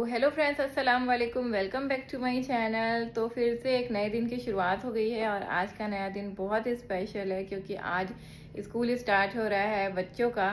Hello friends, अस्सलाम वालेकुम। Welcome back to my channel. तो फिर से एक नए दिन की शुरुआत हो गई है और आज का नया दिन बहुत ही स्पेशल है क्योंकि आज स्कूल स्टार्ट हो रहा है बच्चों का।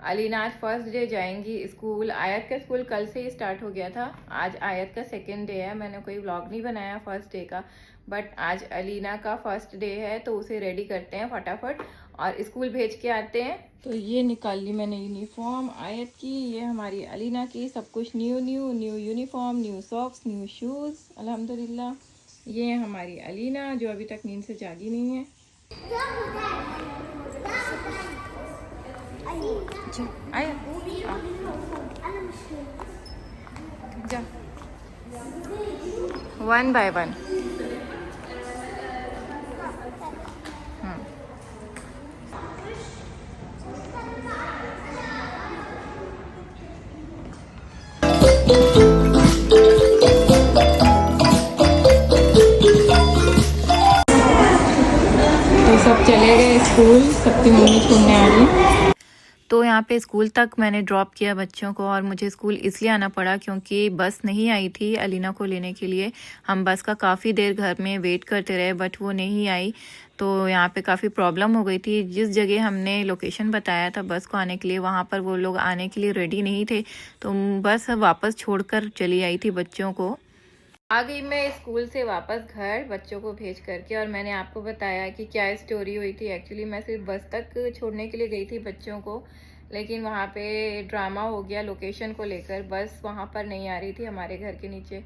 अलीना आज फर्स्ट डे जाएंगी स्कूल। आयत का स्कूल कल से ही स्टार्ट हो गया था, आज आयत का सेकेंड डे है। मैंने कोई व्लॉग नहीं बनाया फर्स्ट डे का, बट आज अलीना का फर्स्ट डे है तो उसे रेडी करते हैं फटाफट और स्कूल भेज के आते हैं। तो ये निकाल ली मैंने यूनिफॉर्म आयत की, ये हमारी अलीना की, सब कुछ new new new uniform, new socks, new shoes अल्हम्दुलिल्लाह। ये हमारी अलीना जो अभी तक नींद से जागी नहीं है। जा आया जा, वन बाय वन। तो सब चले गए स्कूल, सबकी मम्मी छोड़ने आ गई। तो यहाँ पे स्कूल तक मैंने ड्रॉप किया बच्चों को और मुझे स्कूल इसलिए आना पड़ा क्योंकि बस नहीं आई थी अलीना को लेने के लिए। हम बस का काफ़ी देर घर में वेट करते रहे बट वो नहीं आई, तो यहाँ पे काफ़ी प्रॉब्लम हो गई थी। जिस जगह हमने लोकेशन बताया था बस को आने के लिए, वहाँ पर वो लोग आने के लिए रेडी नहीं थे, तो बस वापस छोड़कर चली आई थी बच्चों को। आ गई मैं स्कूल से वापस घर बच्चों को भेज करके, और मैंने आपको बताया कि क्या स्टोरी हुई थी। एक्चुअली मैं सिर्फ बस तक छोड़ने के लिए गई थी बच्चों को, लेकिन वहाँ पे ड्रामा हो गया लोकेशन को लेकर। बस वहाँ पर नहीं आ रही थी हमारे घर के नीचे,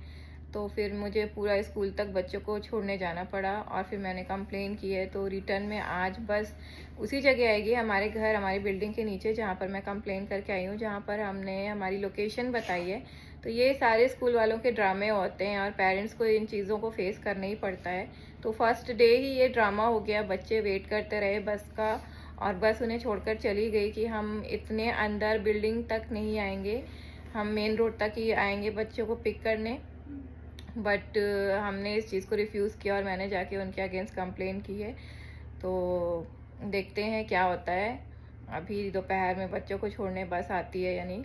तो फिर मुझे पूरा स्कूल तक बच्चों को छोड़ने जाना पड़ा और फिर मैंने कंप्लेन की है। तो रिटर्न में आज बस उसी जगह आएगी हमारे घर, हमारी बिल्डिंग के नीचे जहाँ पर मैं कंप्लेन करके आई हूँ, जहाँ पर हमने हमारी लोकेशन बताई है। तो ये सारे स्कूल वालों के ड्रामे होते हैं और पेरेंट्स को इन चीज़ों को फेस करना ही पड़ता है। तो फर्स्ट डे ही ये ड्रामा हो गया, बच्चे वेट करते रहे बस का और बस उन्हें छोड़कर चली गई कि हम इतने अंदर बिल्डिंग तक नहीं आएंगे, हम मेन रोड तक ही आएंगे बच्चों को पिक करने। बट हमने इस चीज़ को रिफ्यूज़ किया और मैंने जाके उनके अगेंस्ट कंप्लेन की है। तो देखते हैं क्या होता है। अभी दोपहर में बच्चों को छोड़ने बस आती है या नहीं।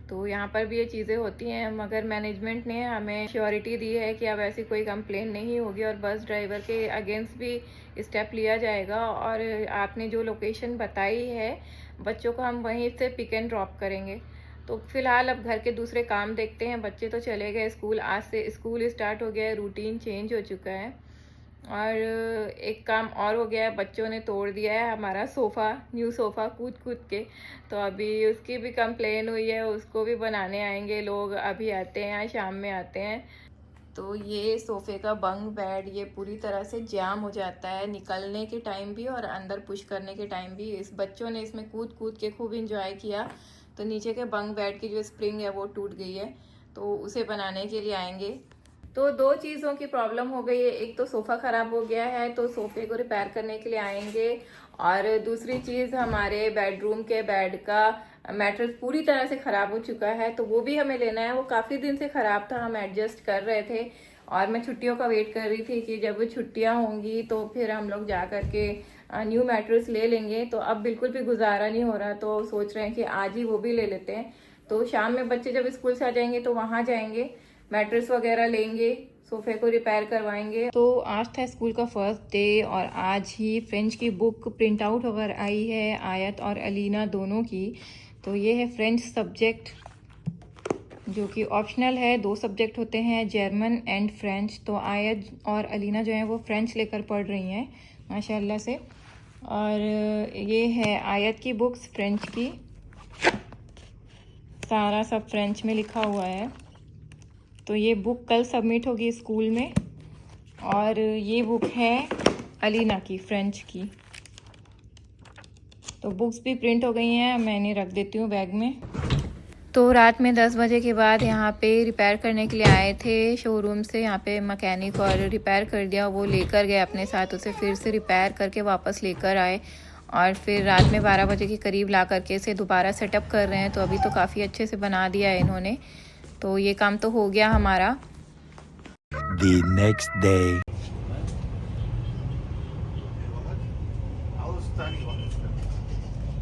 तो यहाँ पर भी ये चीज़ें होती हैं, मगर मैनेजमेंट ने हमें श्योरिटी दी है कि अब ऐसी कोई कंप्लेन नहीं होगी और बस ड्राइवर के अगेंस्ट भी स्टेप लिया जाएगा। और आपने जो लोकेशन बताई है बच्चों को, हम वहीं से पिक एंड ड्रॉप करेंगे। तो फिलहाल अब घर के दूसरे काम देखते हैं। बच्चे तो चले गए स्कूल, आज से स्कूल स्टार्ट हो गया है, रूटीन चेंज हो चुका है। और एक काम और हो गया है, बच्चों ने तोड़ दिया है हमारा सोफ़ा, न्यू सोफ़ा कूद कूद के। तो अभी उसकी भी कंप्लेन हुई है, उसको भी बनाने आएंगे लोग, अभी आते हैं, शाम में आते हैं। तो ये सोफ़े का बंक बेड ये पूरी तरह से जाम हो जाता है निकलने के टाइम भी और अंदर पुश करने के टाइम भी। इस बच्चों ने इसमें कूद कूद के खूब इंजॉय किया। तो नीचे के बंक बेड की जो स्प्रिंग है वो टूट गई है, तो उसे बनाने के लिए आएंगे। तो दो चीज़ों की प्रॉब्लम हो गई है, एक तो सोफ़ा ख़राब हो गया है तो सोफ़े को रिपेयर करने के लिए आएंगे, और दूसरी चीज़ हमारे बेडरूम के बेड का मैट्रेस पूरी तरह से ख़राब हो चुका है, तो वो भी हमें लेना है। वो काफ़ी दिन से ख़राब था, हम एडजस्ट कर रहे थे और मैं छुट्टियों का वेट कर रही थी कि जब छुट्टियां होंगी तो फिर हम लोग जा कर के न्यू मैट्रेस ले लेंगे। तो अब बिल्कुल भी गुजारा नहीं हो रहा, तो सोच रहे हैं कि आज ही वो भी ले लेते हैं। तो शाम में बच्चे जब स्कूल से आ जाएंगे तो वहाँ जाएंगे, मैट्रेस वगैरह लेंगे, सोफे को रिपेयर करवाएंगे। तो आज था स्कूल का फर्स्ट डे और आज ही फ्रेंच की बुक प्रिंट आउट होकर आई है आयत और अलीना दोनों की। तो ये है फ्रेंच सब्जेक्ट जो कि ऑप्शनल है। दो सब्जेक्ट होते हैं, जर्मन एंड फ्रेंच। तो आयत और अलीना जो है वो फ्रेंच लेकर पढ़ रही हैं माशाल्लाह से। और ये है आयत की बुक्स फ्रेंच की, सारा सब फ्रेंच में लिखा हुआ है। तो ये बुक कल सबमिट होगी स्कूल में। और ये बुक है अलीना की फ्रेंच की। तो बुक्स भी प्रिंट हो गई हैं, मैं इन्हें रख देती हूँ बैग में। तो रात में 10 बजे के बाद यहाँ पे रिपेयर करने के लिए आए थे शोरूम से, यहाँ पे मैकेनिक, और रिपेयर कर दिया। वो लेकर गए अपने साथ, उसे फिर से रिपेयर करके वापस लेकर आए और फिर रात में 12 बजे के करीब ला करके इसे दोबारा सेटअप कर रहे हैं। तो अभी तो काफ़ी अच्छे से बना दिया है इन्होंने। तो ये काम तो हो गया हमारा। The next day.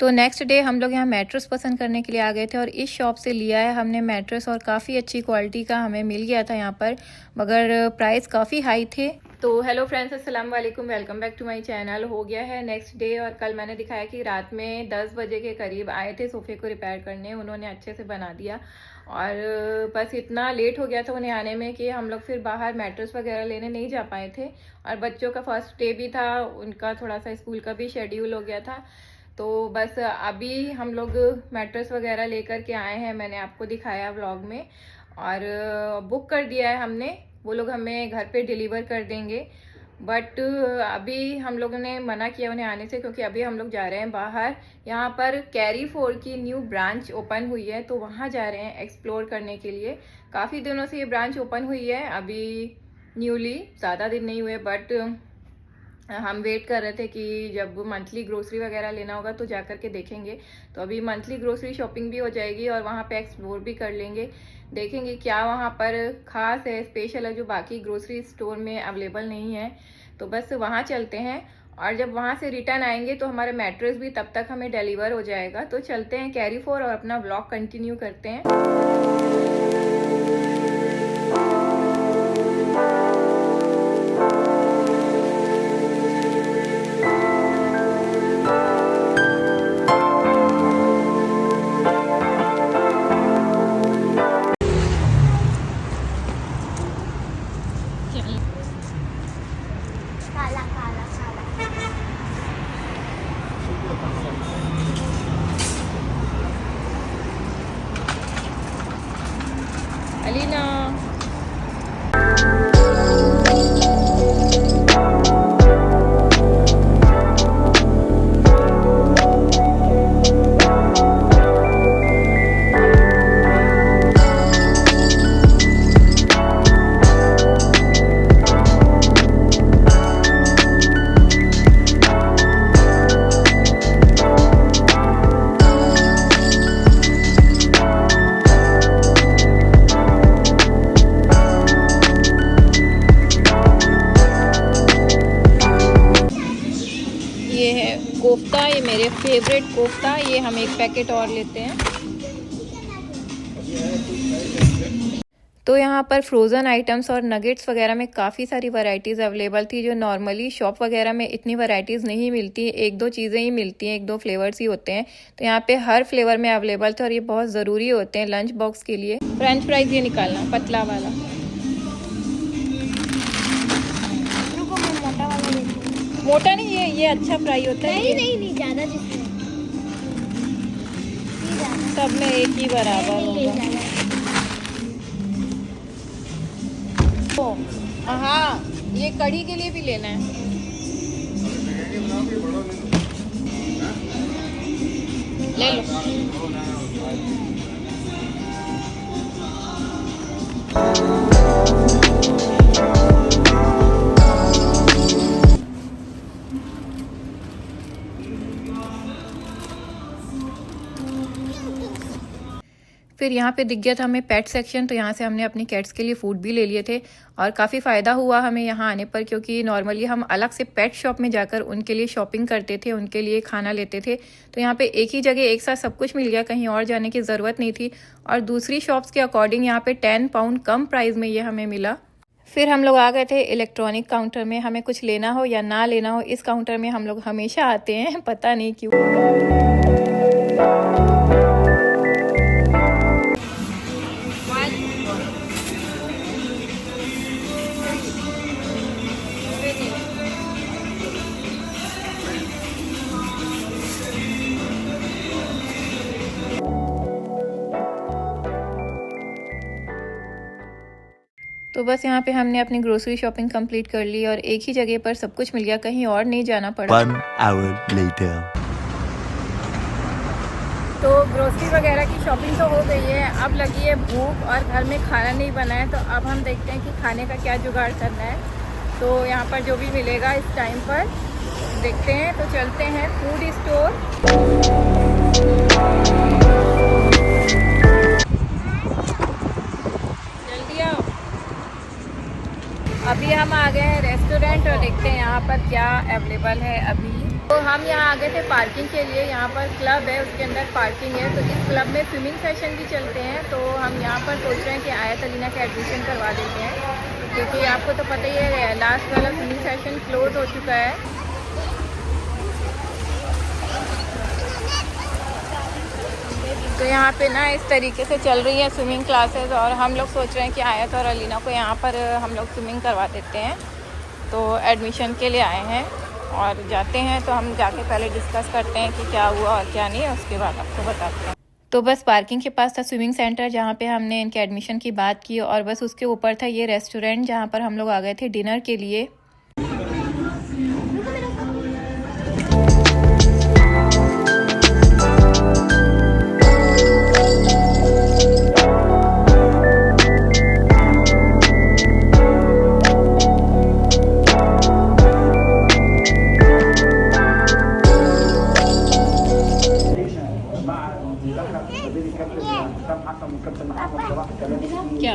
तो नेक्स्ट डे हम लोग यहाँ मैट्रेस पसंद करने के लिए आ गए थे और इस शॉप से लिया है हमने मैट्रेस और काफ़ी अच्छी क्वालिटी का हमें मिल गया था यहाँ पर, मगर प्राइस काफ़ी हाई थे। तो हेलो फ्रेंड्स, अस्सलाम वालेकुम, welcome back to my channel. हो गया है नेक्स्ट डे और कल मैंने दिखाया कि रात में 10 बजे के करीब आए थे सोफ़े को रिपेयर करने, उन्होंने अच्छे से बना दिया और बस इतना लेट हो गया था उन्हें आने में कि हम लोग फिर बाहर मैट्रेस वगैरह लेने नहीं जा पाए थे। और बच्चों का फर्स्ट डे भी था, उनका थोड़ा सा स्कूल का भी शेड्यूल हो गया था। तो बस अभी हम लोग मैट्रेस वगैरह लेकर के आए हैं, मैंने आपको दिखाया व्लॉग में, और बुक कर दिया है हमने, वो लोग हमें घर पे डिलीवर कर देंगे। बट अभी हम लोगों ने मना किया उन्हें आने से, क्योंकि अभी हम लोग जा रहे हैं बाहर। यहाँ पर कैरी4 की न्यू ब्रांच ओपन हुई है, तो वहाँ जा रहे हैं एक्सप्लोर करने के लिए। काफ़ी दिनों से ये ब्रांच ओपन हुई है, अभी न्यूली, ज़्यादा दिन नहीं हुए, बट हम वेट कर रहे थे कि जब मंथली ग्रोसरी वगैरह लेना होगा तो जाकर के देखेंगे। तो अभी मंथली ग्रोसरी शॉपिंग भी हो जाएगी और वहाँ पे एक्सप्लोर भी कर लेंगे, देखेंगे क्या वहाँ पर ख़ास है, स्पेशल है, जो बाकी ग्रोसरी स्टोर में अवेलेबल नहीं है। तो बस वहाँ चलते हैं और जब वहाँ से रिटर्न आएंगे तो हमारा मैट्रेस भी तब तक हमें डिलीवर हो जाएगा। तो चलते हैं कैरी4 और अपना व्लॉग कंटिन्यू करते हैं। अलीना, ये है कोफ्ता, ये मेरे फेवरेट कोफ्ता, ये हम एक पैकेट और लेते हैं। तो यहाँ पर फ्रोज़न आइटम्स और नगेट्स वगैरह में काफ़ी सारी वैरायटीज़ अवेलेबल थी, जो नॉर्मली शॉप वगैरह में इतनी वैरायटीज़ नहीं मिलती, एक दो चीज़ें ही मिलती हैं, एक दो फ्लेवर्स ही होते हैं। तो यहाँ पे हर फ्लेवर में अवेलेबल थे और ये बहुत ज़रूरी होते हैं लंच बॉक्स के लिए। फ्रेंच फ्राइज़ ये निकालना पतला वाला, मोटा नहीं, ये अच्छा फ्राई होता है। नहीं ज़्यादा, जिसमें सब में एक ही बराबर होगा। हाँ, ये कढ़ी के लिए भी लेना है। ले लो। फिर यहाँ पे दिख गया था हमें पेट सेक्शन, तो यहाँ से हमने अपनी कैट्स के लिए फ़ूड भी ले लिए थे और काफ़ी फ़ायदा हुआ हमें यहाँ आने पर, क्योंकि नॉर्मली हम अलग से पेट शॉप में जाकर उनके लिए शॉपिंग करते थे, उनके लिए खाना लेते थे। तो यहाँ पे एक ही जगह एक साथ सब कुछ मिल गया, कहीं और जाने की ज़रूरत नहीं थी। और दूसरी शॉप्स के अकॉर्डिंग यहाँ पे 10 पाउंड कम प्राइस में ये हमें मिला। फिर हम लोग आ गए थे इलेक्ट्रॉनिक काउंटर में। हमें कुछ लेना हो या ना लेना हो, इस काउंटर में हम लोग हमेशा आते हैं, पता नहीं क्यों। तो बस यहाँ पे हमने अपनी ग्रोसरी शॉपिंग कंप्लीट कर ली और एक ही जगह पर सब कुछ मिल गया, कहीं और नहीं जाना पड़ा। 1 hour later. तो ग्रोसरी वगैरह की शॉपिंग तो हो गई है, अब लगी है भूख और घर में खाना नहीं बना है, तो अब हम देखते हैं कि खाने का क्या जुगाड़ करना है। तो यहाँ पर जो भी मिलेगा इस टाइम पर देखते हैं। तो चलते हैं फूड स्टोर। जल्दी आओ। अभी हम आ गए हैं रेस्टोरेंट और देखते हैं यहाँ पर क्या अवेलेबल है अभी। तो हम यहाँ आ गए थे पार्किंग के लिए। यहाँ पर क्लब है, उसके अंदर पार्किंग है। तो इस क्लब में स्विमिंग सेशन भी चलते हैं। तो हम यहाँ पर सोच रहे हैं कि आयत अलीना का एडमिशन करवा देते हैं, क्योंकि आपको तो पता ही है लास्ट वाला स्विमिंग सेशन क्लोज हो चुका है। तो यहाँ पे ना इस तरीके से चल रही है स्विमिंग क्लासेस, और हम लोग सोच रहे हैं कि आयत और अलीना को यहाँ पर हम लोग स्विमिंग करवा देते हैं। तो एडमिशन के लिए आए हैं और जाते हैं। तो हम जाके पहले डिस्कस करते हैं कि क्या हुआ और क्या नहीं, उसके बाद आपको बताते हैं। तो बस पार्किंग के पास था स्विमिंग सेंटर, जहाँ पे हमने इनके एडमिशन की बात की, और बस उसके ऊपर था ये रेस्टोरेंट, जहाँ पर हम लोग आ गए थे डिनर के लिए। क्या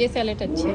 ये सैलेड अच्छी है।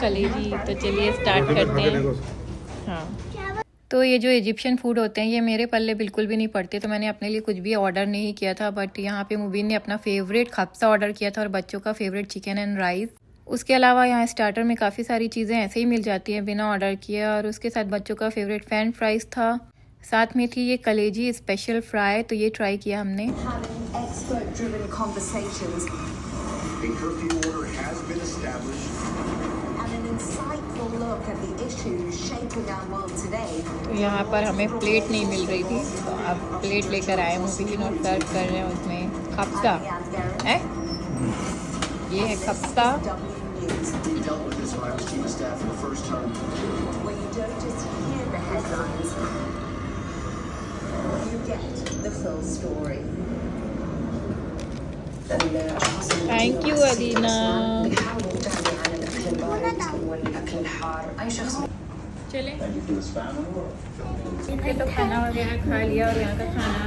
कलेजी। तो चलिए स्टार्ट करते हैं। हाँ, तो ये जो इजिप्शियन फूड होते हैं ये मेरे पल्ले बिल्कुल भी नहीं पड़ते, तो मैंने अपने लिए कुछ भी ऑर्डर नहीं किया था। बट यहाँ पे मुबीन ने अपना फेवरेट खप्सा ऑर्डर किया था और बच्चों का फेवरेट चिकन एंड राइस। उसके अलावा यहाँ स्टार्टर में काफ़ी सारी चीज़ें ऐसे ही मिल जाती हैं बिना ऑर्डर किए, और उसके साथ बच्चों का फेवरेट फ्रेंच फ्राइज था। साथ में थी ये कलेजी स्पेशल फ्राई, तो ये ट्राई किया हमने। तो यहाँ पर हमें प्लेट नहीं मिल रही थी, तो अब प्लेट लेकर आए मुबीन और सर्व कर रहे हैं उसमें खप्सा है। ये है खप्सा। Thank you Alina. चले तो खाना वगैरह खा लिया, और यहाँ का खाना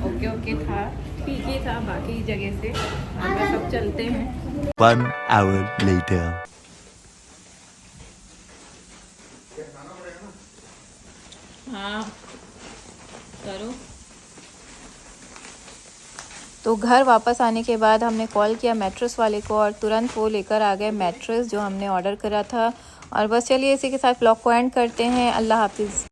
ओके था, ठीक ही था बाकी जगह से। अब सब चलते हैं। 1 hour later. हाँ करो। तो घर वापस आने के बाद हमने कॉल किया मैट्रेस वाले को, और तुरंत वो लेकर आ गए मैट्रेस जो हमने ऑर्डर करा था। और बस चलिए इसी के साथ ब्लॉग को एंड करते हैं। अल्लाह हाफिज़।